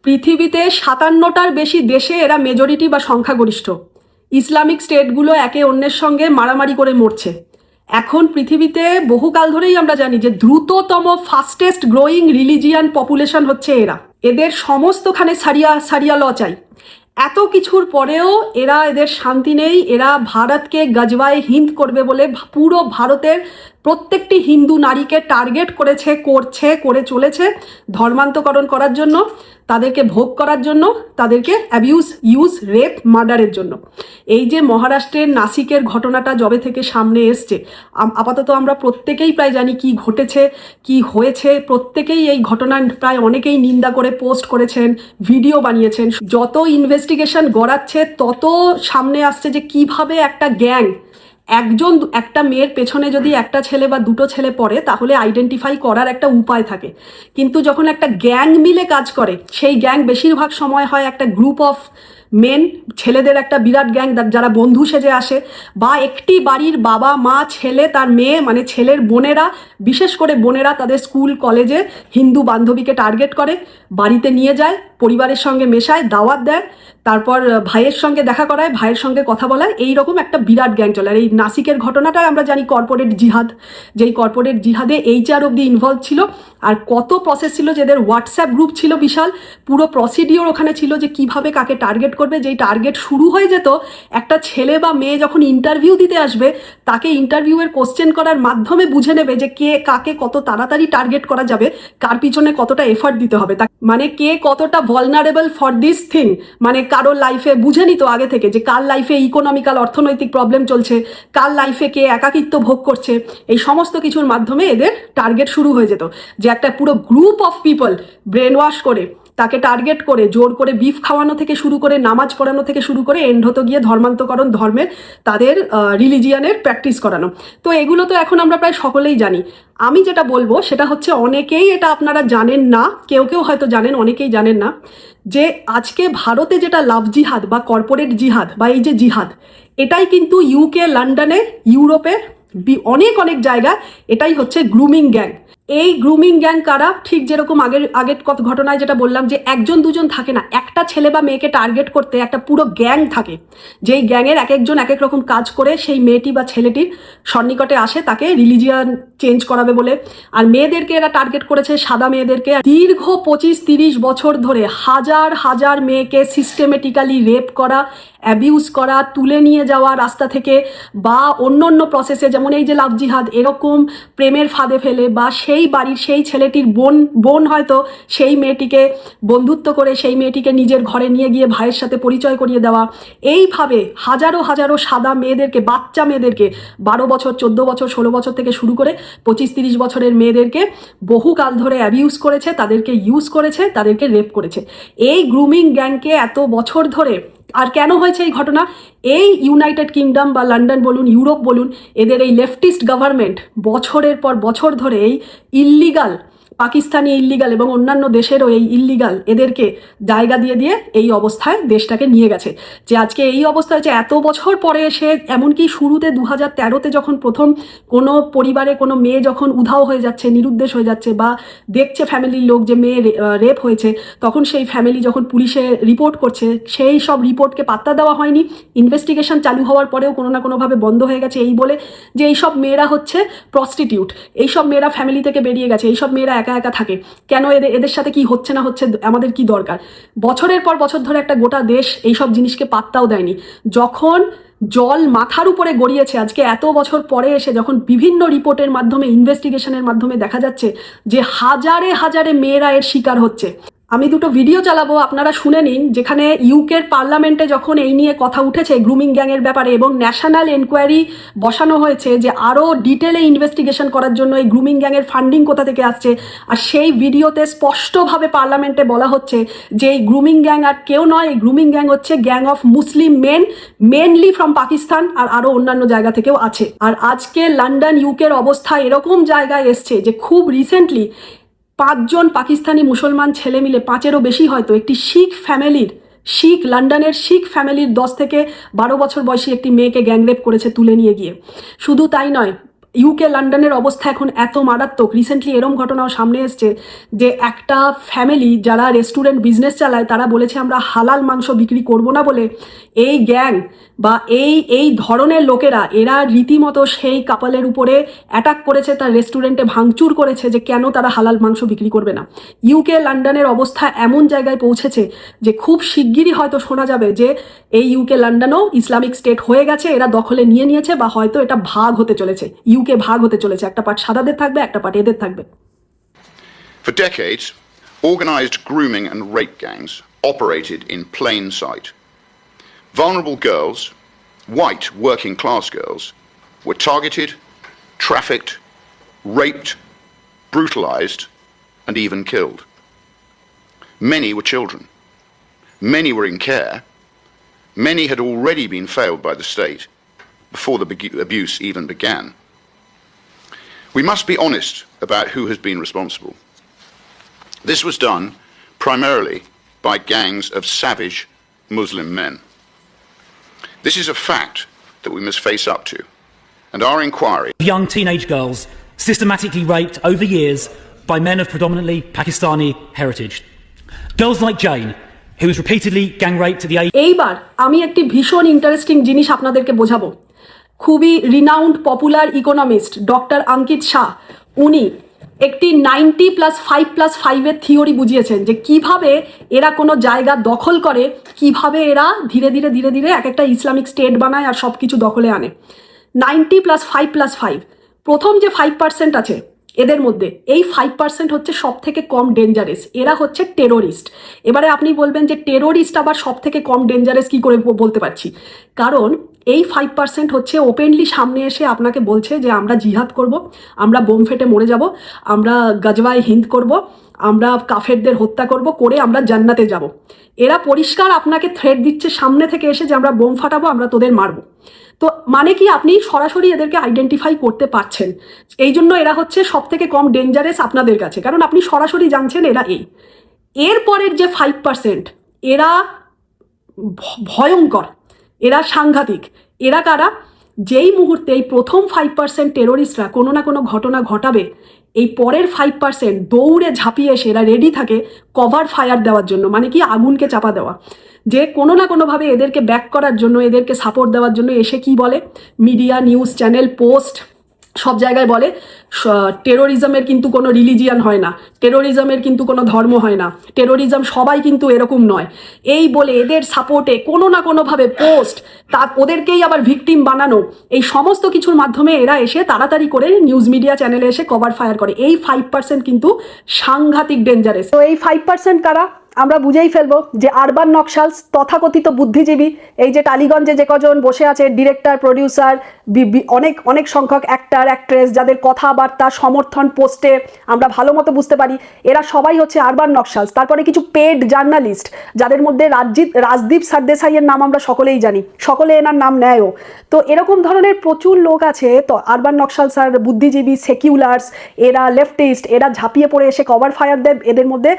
পৃথিবীতে 57টার বেশি দেশে এরা মেজরিটি বা সংখ্যাগরিষ্ঠ। ইসলামিক স্টেটগুলো একে অন্যের সঙ্গে মারামারি করে মরছে। এখন পৃথিবীতে বহুকাল ধরেই আমরা জানি যে দ্রুততম ফাস্টেস্ট গ্রোয়িং রিলিজিয়ান পপুলেশন হচ্ছে এরা। এদের সমস্তখানে সারিয়া ল চাই। এত কিছুর পরেও এদের শান্তি নেই। এরা ভারতকে গজওয়ায় হিন্দ করবে বলে পুরো ভারতের প্রত্যেকটি হিন্দু নারীকে টার্গেট করে চলেছে ধর্মান্তকরণ করার জন্য, তাদেরকে ভোগ করার জন্য, তাদেরকে ইউজ রেপ মার্ডারের জন্য। এই যে মহারাষ্ট্রের নাসিকের ঘটনাটা যবে থেকে সামনে এসছে, আপাতত আমরা প্রত্যেকেই প্রায় জানি কি ঘটেছে, কি হয়েছে। প্রত্যেকেই এই ঘটনার প্রায় অনেকেই নিন্দা করে পোস্ট করেছেন, ভিডিও বানিয়েছেন। যত ইনভেস্টিগেশন গড়াচ্ছে তত সামনে আসছে যে কিভাবে একটা গ্যাং, একটা মেয়ের পেছনে যদি একটা ছেলে বা দুটো ছেলে পড়ে তাহলে আইডেন্টিফাই করার একটা উপায় থাকে। কিন্তু যখন একটা গ্যাং মিলে কাজ করে, সেই গ্যাং বেশিরভাগ সময় হয় একটা গ্রুপ অফ মেন, ছেলেদের একটা বিরাট গ্যাং যারা বন্ধু সেজে আসে, বা একটি বাড়ির বাবা মা ছেলে তার মেয়ে, মানে ছেলের বোনেরা, বিশেষ করে বোনেরা তাদের স্কুল কলেজে হিন্দু বান্ধবীকে টার্গেট করে, বাড়িতে নিয়ে যায়, পরিবারের সঙ্গে মেশায়, দাওয়াত দেয়, তারপর ভাইয়ের সঙ্গে দেখা করায়, ভাইয়ের সঙ্গে কথা বলায়। এইরকম একটা বিরাট গ্যাং চলে। আর এই নাসিকের ঘটনাটা আমরা জানি কর্পোরেট জিহাদ, যেই কর্পোরেট জিহাদে HR অব্দি ইনভলভ ছিল। আর কত প্রসেস ছিল, যেদের হোয়াটসঅ্যাপ গ্রুপ ছিল বিশাল, পুরো প্রসিডিওর ওখানে ছিল যে কিভাবে কাকে টার্গেট করবে। যেই টার্গেট শুরু হয়ে যেত, একটা ছেলে বা মেয়ে যখন ইন্টারভিউ দিতে আসবে, তাকে ইন্টারভিউয়ের কোশ্চেন করার মাধ্যমে বুঝে নেবে যে কে কাকে কত তাড়াতাড়ি টার্গেট করা যাবে, কার পিছনে কতটা এফর্ট দিতে হবে, মানে কে কতটা ভলনারেবল ফর দিস থিং। মানে কারোর লাইফে বুঝে নিত আগে থেকে যে কার লাইফে ইকোনমিক্যাল অর্থনৈতিক প্রবলেম চলছে, কার লাইফে কে একাকিত্ব ভোগ করছে। এই সমস্ত কিছুর মাধ্যমে এদের টার্গেট শুরু হয়ে যেত, যে একটা পুরো group of people brain wash করে তাকে টার্গেট করে জোর করে বিফ খাওয়ানো থেকে শুরু করে নামাজ পড়ানো থেকে শুরু করে এন্ড হতো গিয়ে ধর্মান্তকরণ, ধর্মের তাদের রিলিজিয়ানের প্র্যাকটিস করানো। তো এগুলো তো এখন আমরা প্রায় সকলেই জানি। আমি যেটা বলবো সেটা হচ্ছে, অনেকেই এটা আপনারা জানেন না, কেউ কেউ হয়তো জানেন, অনেকেই জানেন না, যে আজকে ভারতে যেটা লাভ জিহাদ বা কর্পোরেট জিহাদ বা এই যে জিহাদ, এটাই কিন্তু UK, লন্ডনে, ইউরোপে অনেক অনেক জায়গায় এটাই হচ্ছে গ্রুমিং গ্যাং। এই গ্রুমিং গ্যাং কারা? ঠিক যেরকম আগের ঘটনায় যেটা বললাম, যে একজন দুজন থাকে না, একটা ছেলে বা মেয়েকে টার্গেট করতে একটা পুরো গ্যাং থাকে, যেই গ্যাংয়ের এক একজন এক এক রকম কাজ করে সেই মেয়েটি বা ছেলেটির সন্নিকটে আসে তাকে রিলিজিয়ান চেঞ্জ করাবে বলে। আর মেয়েদেরকে এরা টার্গেট করেছে, সাদা মেয়েদেরকে। দীর্ঘ 25-30 বছর ধরে হাজার হাজার মেয়েকে সিস্টেমেটিক্যালি রেপ করা, অ্যাবিউজ করা, তুলে নিয়ে যাওয়া রাস্তা থেকে, বা অন্য প্রসেসে, যেমন এই যে লাভ জিহাদ, এরকম প্রেমের ফাঁদে ফেলে, বা সেই বাড়ির সেই ছেলেটির বোন হয়তো সেই মেয়েটিকে বন্ধুত্ব করে সেই মেয়েটিকে নিজের ঘরে নিয়ে গিয়ে ভাইয়ের সাথে পরিচয় করিয়ে দেওয়া। এইভাবে হাজারো হাজারো সাদা মেয়েদেরকে, বাচ্চা মেয়েদেরকে, 12 বছর, 14 বছর, 16 বছর থেকে শুরু করে 25-30 বছরের মেয়েদেরকে বহুকাল ধরে অ্যাবিউজ করেছে, তাদেরকে ইউজ করেছে, তাদেরকে রেপ করেছে। এই গ্রুমিং গ্যাংকে এত বছর ধরে, আর কেন হয়েছে এই ঘটনা? এই ইউনাইটেড কিংডম বা লন্ডন বলুন, ইউরোপ বলুন, এদের এই লেফটিস্ট গভর্নমেন্ট বছরের পর বছর ধরে এই ইল্লিগাল, পাকিস্তানি ইল্লিগাল এবং অন্যান্য দেশেরও এই ইল্লিগাল এদেরকে জায়গা দিয়ে দিয়ে এই অবস্থায় দেশটাকে নিয়ে গেছে। যে আজকে এই অবস্থা হচ্ছে এত বছর পরে এসে, এমনকি শুরুতে 2013-তে যখন প্রথম কোনো পরিবারে কোনো মেয়ে যখন উধাও হয়ে যাচ্ছে, নিরুদ্দেশ হয়ে যাচ্ছে, বা দেখছে ফ্যামিলির লোক যে মেয়ে রেপ হয়েছে, তখন সেই ফ্যামিলি যখন পুলিশে রিপোর্ট করছে, সেই সব রিপোর্টকে পাত্তা দেওয়া হয়নি। ইনভেস্টিগেশন চালু হওয়ার পরেও কোনো না কোনোভাবে বন্ধ হয়ে গেছে, এই বলে যে এইসব মেয়েরা হচ্ছে প্রস্টিটিউট, এইসব মেয়েরা ফ্যামিলি থেকে বেরিয়ে গেছে, এইসব মেয়েরা একা একা থাকে, কেন এদের সাথে কি হচ্ছে না হচ্ছে, আমাদের কি দরকার। বছরের পর বছর ধরে একটা গোটা দেশ এইসব জিনিসকে পাত্তাও দেয়নি। যখন জল মাথার উপরে গড়িয়েছে, আজকে এত বছর পরে এসে যখন বিভিন্ন রিপোর্টের মাধ্যমে, ইনভেস্টিগেশনের মাধ্যমে দেখা যাচ্ছে যে হাজারে হাজারে মেয়েরা এর শিকার হচ্ছে। আমি দুটো ভিডিও চালাবো, আপনারা শুনে নিন, যেখানে ইউকের পার্লামেন্টে যখন এই নিয়ে কথা উঠেছে গ্রুমিং গ্যাংয়ের ব্যাপারে, এবং ন্যাশনাল এনকোয়ারি বসানো হয়েছে যে আরও ডিটেলে ইনভেস্টিগেশন করার জন্য এই গ্রুমিং গ্যাংয়ের ফান্ডিং কোথা থেকে আসছে। আর সেই ভিডিওতে স্পষ্টভাবে পার্লামেন্টে বলা হচ্ছে যে এই গ্রুমিং গ্যাং আর কেউ নয়, এই গ্রুমিং গ্যাং হচ্ছে gang of Muslim men, mainly from Pakistan, আর আরও অন্যান্য জায়গা থেকেও আছে। আর আজকে লন্ডন, ইউকের অবস্থা এরকম জায়গায় এসছে যে খুব রিসেন্টলি 5 জন পাকিস্তানি মুসলমান ছেলে মিলে, 5-এরও বেশি হয়তো, একটি লন্ডনের শিখ ফ্যামিলির 10 থেকে 12 বছর বয়সী একটি মেয়েকে গ্যাংরেপ করেছে তুলে নিয়ে গিয়ে। শুধু তাই নয়, ইউকে লন্ডনের অবস্থা এখন এত মারাত্মক। রিসেন্টলি এরম ঘটনাও সামনে এসছে যে একটা ফ্যামিলি যারা রেস্টুরেন্ট বিজনেস চালায় তারা বলেছে আমরা হালাল মাংস বিক্রি করব না বলে এই গ্যাং বা এই ধরনের লোকেরা এরা রীতিমতো সেই কাপলের উপরে অ্যাটাক করেছে, তার রেস্টুরেন্টে ভাঙচুর করেছে যে কেন তারা হালাল মাংস বিক্রি করবে না। ইউকে লন্ডনের অবস্থা এমন জায়গায় পৌঁছেছে যে খুব শিগগিরই হয়তো শোনা যাবে যে এই ইউকে লন্ডনও ইসলামিক স্টেট হয়ে গেছে, এরা দখলে নিয়ে নিয়েছে, বা হয়তো এটা ভাগ হতে চলেছে, ইউকে ভাগ হতে চলেছে, একটা পার্ট সাদাদের থাকবে, একটা পার্ট এদের থাকবে। For decades, organized grooming and rape gangs operated in plain sight. Vulnerable girls, white working class girls, were targeted, trafficked, raped, brutalized, and even killed. Many were children. Many were in care. Many had already been failed by the state before the abuse even began. We must be honest about who has been responsible. This was done primarily by gangs of savage Muslim men. This is a fact that we must face up to, and our inquiry... Young teenage girls systematically raped over years by men of predominantly Pakistani heritage. Girls like Jane, who was repeatedly gang raped at the age... এইবার আমি একটি ভীষণ interesting জিনিস আপনাদেরকে বোঝাবো। খুবই renowned popular economist doctor অঙ্কিত শাহ, উনি একটি 90+5+5 থিওরি বুঝিয়েছেন যে কিভাবে এরা কোনো জায়গা দখল করে, কিভাবে এরা ধীরে ধীরে ধীরে ধীরে এক একটা ইসলামিক স্টেট বানায় আর সব কিছু দখলে আনে। 90+5+5, প্রথম যে 5% আছে এদের মধ্যে এই 5% হচ্ছে সব থেকে কম ডেঞ্জারাস, এরা হচ্ছে টেরোরিস্ট। এবারে আপনি বলবেন যে টেরোরিস্ট আবার সব থেকে কম ডেঞ্জারাস কি করে বলতে পারছি, কারণ এই 5% হচ্ছে ওপেনলি সামনে এসে আপনাকে বলছে যে আমরা জিহাদ করব, আমরা বোম ফেটে মরে যাব, আমরা গজওয়ায়ে হিন্দ করব, আমরা কাফেরদের হত্যা করব, করে আমরা জান্নাতে যাব। এরা পরিষ্কার আপনাকে থ্রেট দিচ্ছে সামনে থেকে এসে যে আমরা বোম ফাটাবো, আমরা তোদের মারবো। তো মানে কি আপনি সরাসরি এদেরকে আইডেন্টিফাই করতে পারছেন, এই জন্য এরা হচ্ছে সব থেকে কম ডেঞ্জারাস আপনাদের কাছে, কারণ আপনি সরাসরি জানছেন এরা এই। এরপরের যে 5% এরা ভয়ঙ্কর, এরা সাংঘাতিক। এরা কারা? যেই মুহূর্তে এই প্রথম 5% টেরোরিস্টরা কোনো না কোনো ঘটনা ঘটাবে, এই পরের 5% দৌড়ে ঝাঁপিয়ে এসে এরা রেডি থাকে কভার ফায়ার দেওয়ার জন্য, মানে কি আগুনকে চাপা দেওয়া, যে কোনো না কোনোভাবে এদেরকে ব্যাক করার জন্য, এদেরকে সাপোর্ট দেওয়ার জন্য এসে কি বলে মিডিয়া, নিউজ চ্যানেল, পোস্ট সব জায়গায় বলে টেরোরিজমের কিন্তু কোনো রিলিজিয়ান হয় না, টেরোরিজমের কিন্তু কোনো ধর্ম হয় না, টেরোরিজম সবাই কিন্তু এরকম নয়, এই বলে এদের সাপোর্টে কোনো না কোনোভাবে পোস্ট, ওদেরকেই আবার ভিকটিম বানানো, এই সমস্ত কিছুর মাধ্যমে এরা এসে তাড়াতাড়ি করে নিউজ মিডিয়া চ্যানেলে এসে কভার ফায়ার করে। এই 5% কিন্তু সাংঘাতিক ডেঞ্জারাস। তো এই 5% কারা আমরা বুঝেই ফেলবো যে আরবান নকশালস, তথাকথিত বুদ্ধিজীবী, এই যে টালিগঞ্জে যে কজন বসে আছে ডিরেক্টর, প্রডিউসার, অনেক সংখ্যক অ্যাক্টর, অ্যাক্ট্রেস, যাদের কথাবার্তা সমর্থন পোস্টে আমরা ভালো মতো বুঝতে পারি এরা সবাই হচ্ছে আরবান নকশালস। তারপরে কিছু পেড জার্নালিস্ট, যাদের মধ্যে রাজদীপ সরদেসাইয়ের নাম আমরা সকলেই জানি, সকলে এনার নাম নেয়ও। তো এরকম ধরনের প্রচুর লোক আছে। তো আরবান নকশালস আর বুদ্ধিজীবী, সেকিউলার্স, এরা লেফটিস্ট, এরা ঝাঁপিয়ে পড়ে এসে কভার ফায়ার দেয়। এদের মধ্যে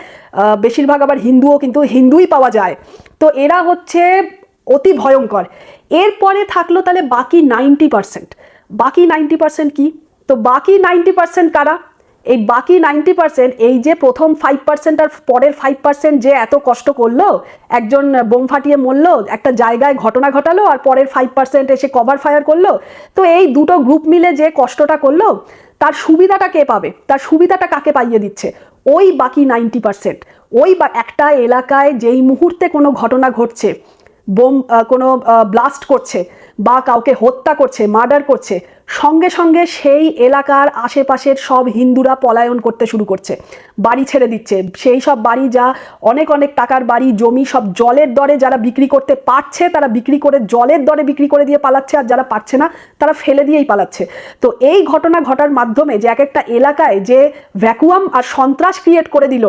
বেশিরভাগ আবার হিন্দুও, কিন্তু হিন্দুই পাওয়া যায়। তো এরা হচ্ছে অতি ভয়ঙ্কর। এরপরে থাকলো তাহলে বাকি 90%। বাকি 90% কি? তো বাকি 90% কারা? এই বাকি 90% এই যে প্রথম 5% আর পরের 5% যে এত কষ্ট করলো, একজন বোম ফাটিয়ে মরলো, একটা জায়গায় ঘটনা ঘটালো, আর পরের 5% এসে কভার ফায়ার করলো। তো এই দুটো গ্রুপ মিলে যে কষ্টটা করলো, তার সুবিধাটা কে পাবে? তার সুবিধাটা কাকে পাইয়ে দিচ্ছে? ওই বাকি 90%। ওই একটা এলাকায় যেই মুহূর্তে কোনো ঘটনা ঘটছে, বোম কোনো ব্লাস্ট করছে বা কাউকে হত্যা করছে, মার্ডার করছে, সঙ্গে সঙ্গে সেই এলাকার আশেপাশের সব হিন্দুরা পলায়ন করতে শুরু করছে, বাড়ি ছেড়ে দিচ্ছে। সেই সব বাড়ি, যা অনেক অনেক টাকার বাড়ি, জমি, সব জলের দরে যারা বিক্রি করতে পারছে তারা বিক্রি করে, জলের দরে বিক্রি করে দিয়ে পালাচ্ছে, আর যারা পারছে না তারা ফেলে দিয়েই পালাচ্ছে। তো এই ঘটনা ঘটার মাধ্যমে যে এক একটা এলাকায় যে ভ্যাকুয়াম আর সন্ত্রাস ক্রিয়েট করে দিল,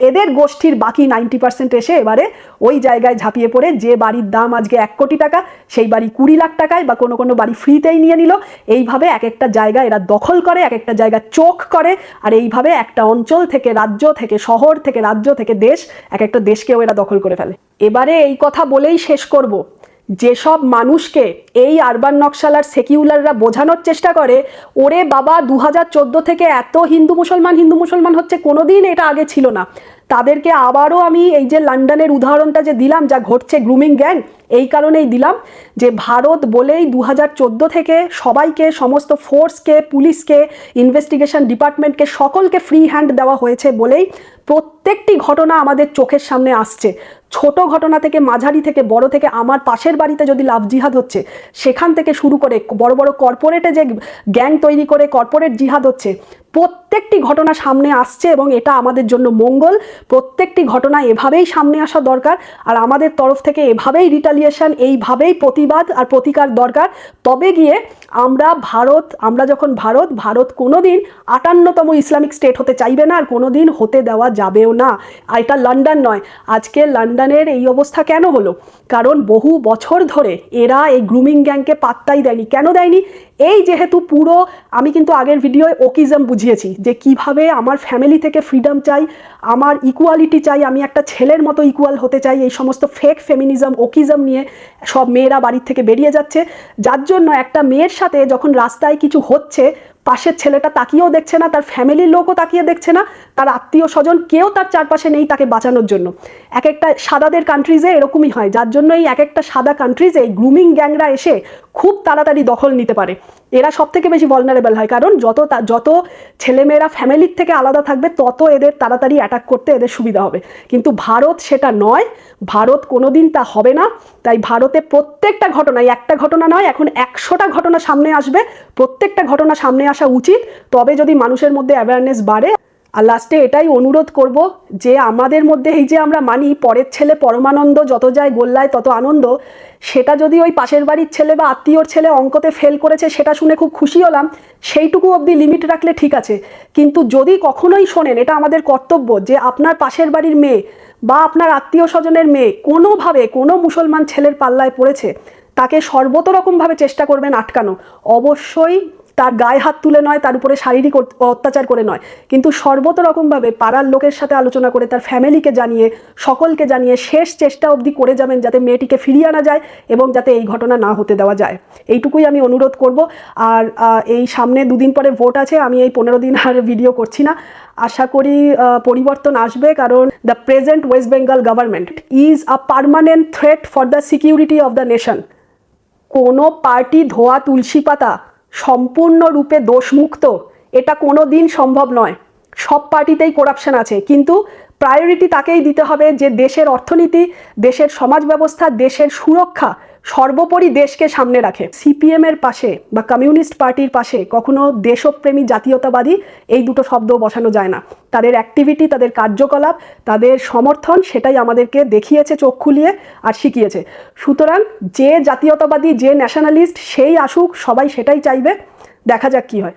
এদের গোষ্ঠীর বাকি 90% এসে এবারে ওই জায়গায় ঝাঁপিয়ে পড়ে, যে বাড়ির দাম আজকে 1 কোটি টাকা সেই বাড়ি 20 লাখ টাকায়, বা কোনো কোনো বাড়ি ফ্রিতেই নিয়ে নিল। এইভাবে এক একটা জায়গা এরা দখল করে, এক একটা জায়গা চোখ করে, আর এইভাবে একটা অঞ্চল থেকে, রাজ্য থেকে, শহর থেকে, রাজ্য থেকে দেশ, এক একটা দেশকেও এরা দখল করে ফেলে। এবারে এই কথা বলেই শেষ করব যেসব মানুষকে এই আরবান নকশাল আর সেকিউলাররা বোঝানোর চেষ্টা করে ওরে বাবা 2014 থেকে এত হিন্দু মুসলমান হচ্ছে, কোনোদিন এটা আগে ছিল না, তাদেরকে আবারও আমি এই যে লন্ডনের উদাহরণটা যে দিলাম যা ঘটছে গ্রুমিং গ্যাং, এই কারণেই দিলাম যে ভারত বলেই 2014 থেকে সবাইকে, সমস্ত ফোর্সকে, পুলিশকে, ইনভেস্টিগেশন ডিপার্টমেন্টকে, সকলকে ফ্রি হ্যান্ড দেওয়া হয়েছে বলেই প্রত্যেকটি ঘটনা আমাদের চোখের সামনে আসছে। ছোট ঘটনা থেকে, মাঝারি থেকে, বড় থেকে, আমার পাশের বাড়িতে যদি লাভ জিহাদ হচ্ছে সেখান থেকে শুরু করে বড় বড় কর্পোরেটে যে গ্যাং তৈরি করে কর্পোরেট জিহাদ হচ্ছে, প্রত্যেকটি ঘটনা সামনে আসছে এবং এটা আমাদের জন্য মঙ্গল। প্রত্যেকটি ঘটনা এভাবেই সামনে আসা দরকার, আর আমাদের তরফ থেকে এভাবেই রিটালিয়েশন, এইভাবেই প্রতিবাদ আর প্রতিকার দরকার। তবে গিয়ে আমরা যখন ভারত কোনোদিন 58তম ইসলামিক স্টেট হতে চাইবে না, আর কোনোদিন হতে দেওয়া যাবেও না। আর এটা লন্ডন নয়। আজকে লন্ডনের এই অবস্থা কেন হলো? কারণ বহু বছর ধরে এরা এই গ্রুমিং গ্যাংকে পাত্তাই দেয়নি। কেন দেয়নি? এই যেহেতু পুরো, আমি কিন্তু আগের ভিডিওয় ওকিজম বুঝিয়েছি যে কিভাবে আমার ফ্যামিলি থেকে ফ্রিডম চাই, আমার ইকুয়ালিটি চাই, আমি একটা ছেলের মতো ইকুয়াল হতে চাই, এই সমস্ত ফেক ফেমিনিজম, ওকিজম নিয়ে সব মেয়েরা বাড়ির থেকে বেরিয়ে যাচ্ছে। যার জন্য একটা মেয়ের সাথে যখন রাস্তায় কিছু হচ্ছে, পাশের ছেলেটা তাকিয়েও দেখছে না, তার ফ্যামিলির লোকও তাকিয়ে দেখছে না, তার আত্মীয় স্বজন কেউ তার চারপাশে নেই তাকে বাঁচানোর জন্য। এক একটা সাদাদের কান্ট্রিজে এরকমই হয়, যার জন্য এই এক একটা সাদা কান্ট্রিজে এই গ্রুমিং গ্যাংরা এসে খুব তাড়াতাড়ি দখল নিতে পারে। এরা সব থেকে বেশি ভলনারেবল হয়, কারণ যত ছেলেমেয়েরা ফ্যামিলির থেকে আলাদা থাকবে তত এদের তাড়াতাড়ি অ্যাটাক করতে এদের সুবিধা হবে। কিন্তু ভারত সেটা নয়, ভারত কোনোদিন তা হবে না। তাই ভারতে প্রত্যেকটা ঘটনায়, একটা ঘটনা নয়, এখন 100টা ঘটনা সামনে আসবে, প্রত্যেকটা ঘটনা সামনে আসা উচিত, তবে যদি মানুষের মধ্যে অ্যাওয়ারনেস বাড়ে। আর লাস্টে এটাই অনুরোধ করব যে আমাদের মধ্যে এই যে আমরা মানি পরের ছেলে পরমানন্দ, যত যায় গোল্লায় তত আনন্দ, সেটা যদি ওই পাশের বাড়ির ছেলে বা আত্মীয়র ছেলে অঙ্কতে ফেল করেছে সেটা শুনে খুব খুশি হলাম, সেইটুকু অবধি লিমিট রাখলে ঠিক আছে। কিন্তু যদি কখনোই শোনেন, এটা আমাদের কর্তব্য যে আপনার পাশের বাড়ির মেয়ে বা আপনার আত্মীয় স্বজনের মেয়ে কোনোভাবে কোনো মুসলমান ছেলের পাল্লায় পড়েছে, তাকে সর্বতরকমভাবে চেষ্টা করবেন আটকানো। অবশ্যই তার গায়ে হাত তুলে নয়, তার উপরে শারীরিক অত্যাচার করে নয়, কিন্তু সর্বতরকমভাবে পাড়ার লোকের সাথে আলোচনা করে, তার ফ্যামিলিকে জানিয়ে, সকলকে জানিয়ে শেষ চেষ্টা অবধি করে যাবেন যাতে মেয়েটিকে ফিরিয়ে আনা যায় এবং যাতে এই ঘটনা না হতে দেওয়া যায়। এইটুকুই আমি অনুরোধ করব। আর এই সামনে 2 দিন পরে ভোট আছে, আমি এই 15 দিন আর ভিডিও করছি না। আশা করি পরিবর্তন আসবে, কারণ the present West Bengal government is a permanent threat for the security of the nation. কোনো পার্টি ধোয়া তুলসী পাতা সম্পূর্ণরূপে দোষমুক্ত এটা কোনো দিন সম্ভব নয়। সব পার্টিতেই করাপশন আছে, কিন্তু প্রায়োরিটি তাকেই দিতে হবে যে দেশের অর্থনীতি, দেশের সমাজ ব্যবস্থা, দেশের সুরক্ষা সর্বোপরি দেশকে সামনে রাখে। সিপিএমের পাশে বা কমিউনিস্ট পার্টির পাশে কখনো দেশপ্রেমী, জাতীয়তাবাদী এই দুটো শব্দ বসানো যায় না। তাদের অ্যাক্টিভিটি, তাদের কার্যকলাপ, তাদের সমর্থন, সেটাই আমাদেরকে দেখিয়েছে চোখ খুলিয়ে আর শিখিয়েছে। সুতরাং যে জাতীয়তাবাদী, যে ন্যাশনালিস্ট, সেই আসুক, সবাই সেটাই চাইবে। দেখা যাক কি হয়।